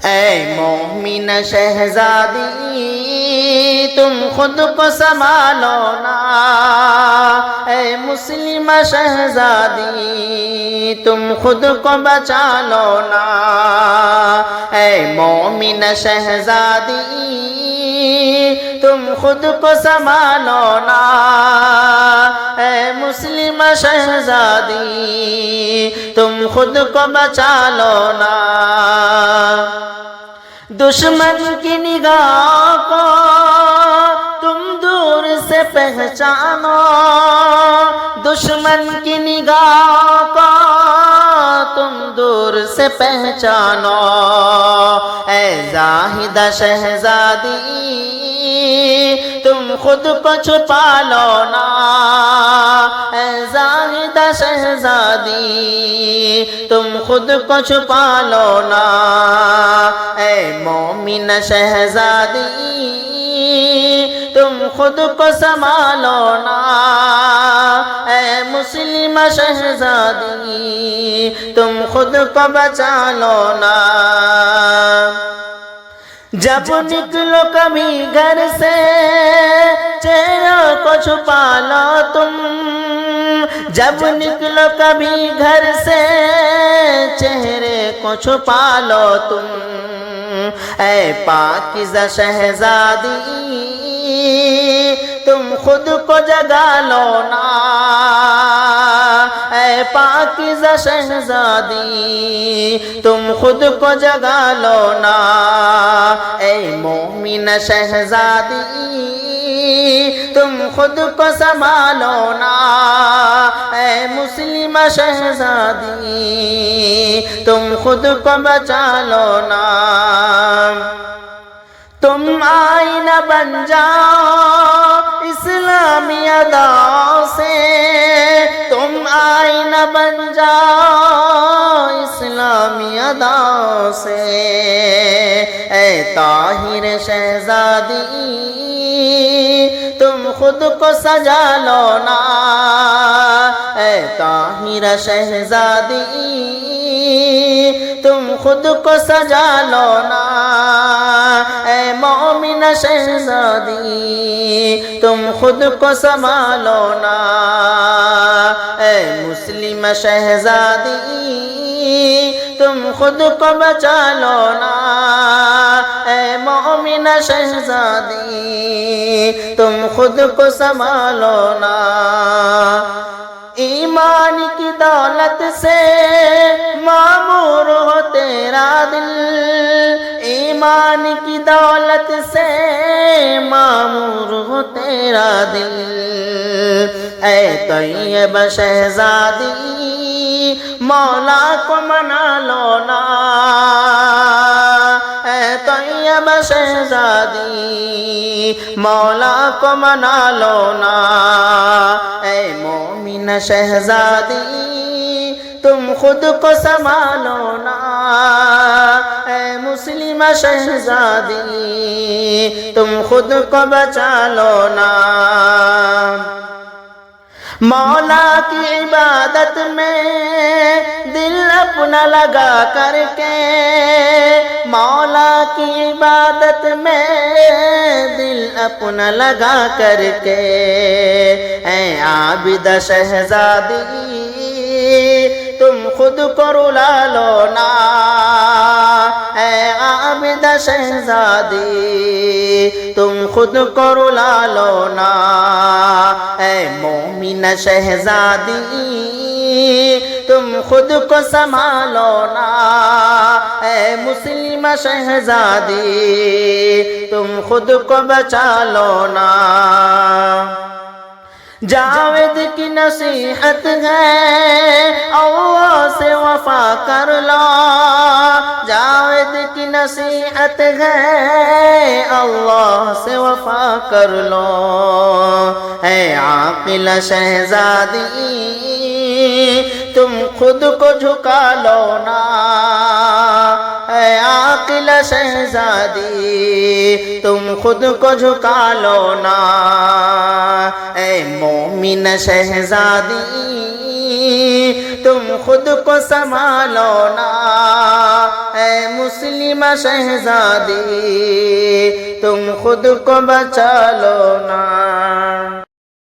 اے مومن شہزادی تم خود کو سنبھالو نا، اے مسلم شہزادی تم خود کو بچا لو نا، اے مومن شہزادی تم خود کو سنبھالو نا، اے مسلم شہزادی تم خود کو بچا لو نا۔ دشمن کی نگاہ کو تم دور سے پہچانو، دشمن کی نگاہ کو تم دور سے پہچانو، اے زاہدہ شہزادی تم خود کو چھپا لو نا، اے زاہدہ شہزادی تم خود کو چھپا لو نا، اے مومن شہزادی تم خود کو سنبھالو نا، اے مسلم شہزادی تم خود کو بچا لو نا۔ جب نکلو کبھی گھر سے چہروں کو چھپا لو تم، جب نکلو کبھی گھر سے چہرے کو چھپا لو تم، اے پاکیزہ شہزادی تم خود کو جگا لو نا، اے پاکیزہ شہزادی تم خود کو جگا لو نا، اے مومن شہزادی تم خود کو سنبھالو نا، اے مسلم شہزادی تم خود کو بچا لو نا۔ تم آئینہ بن جاؤ اسلامی اداؤں سے، تم آئینہ بن جاؤ اسلامی اداؤں سے، اے طاہر شہزادی تم خود کو سجا لو نا، اے طاہر شہزادی تم خود کو سجا لو نا، اے مومن شہزادی تم خود کو سنبھالو نا، اے مسلم شہزادی تم خود کو بچا لو نا، اے مومن شہزادی تم خود کو سنبھالو نا۔ ایمان کی دولت سے معمور ہو تیرا دل، ایمان کی دولت سے معمور ہو تیرا دل، اے طیب شہزادی مولا کو منا لو نا، اے طیب شہزادی مولا کو منا لو نا، اے مومن شہزادی تم خود کو سنبھالو نا، اے مسلم شہزادی تم خود کو بچا لو نا۔ مولا کی عبادت میں دل اپنا لگا کر کے، مولا کی عبادت میں دل اپنا لگا کر کے، اے عابد شہزادی تم خود کو رلا لو نا، اے عابد شہزادی تم خود کو رلا لو نا، اے مومن شہزادی تم خود کو سنبھالو نا، اے مسلم شہزادی تم خود کو بچا لو نا۔ جاوید کی نصیحت ہے اللہ سے وفا کر لو، جاوید کی نصیحت ہے اللہ سے وفا کر لو، اے عاقل شہزادی تم خود کو جھکا لو نا، اے عاقل شہزادی تم خود کو جھکا لو نا، اے مومن شہزادی تم خود کو سنبھالو نا اے مسلمہ شہزادی، تم خود کو بچا لو نا۔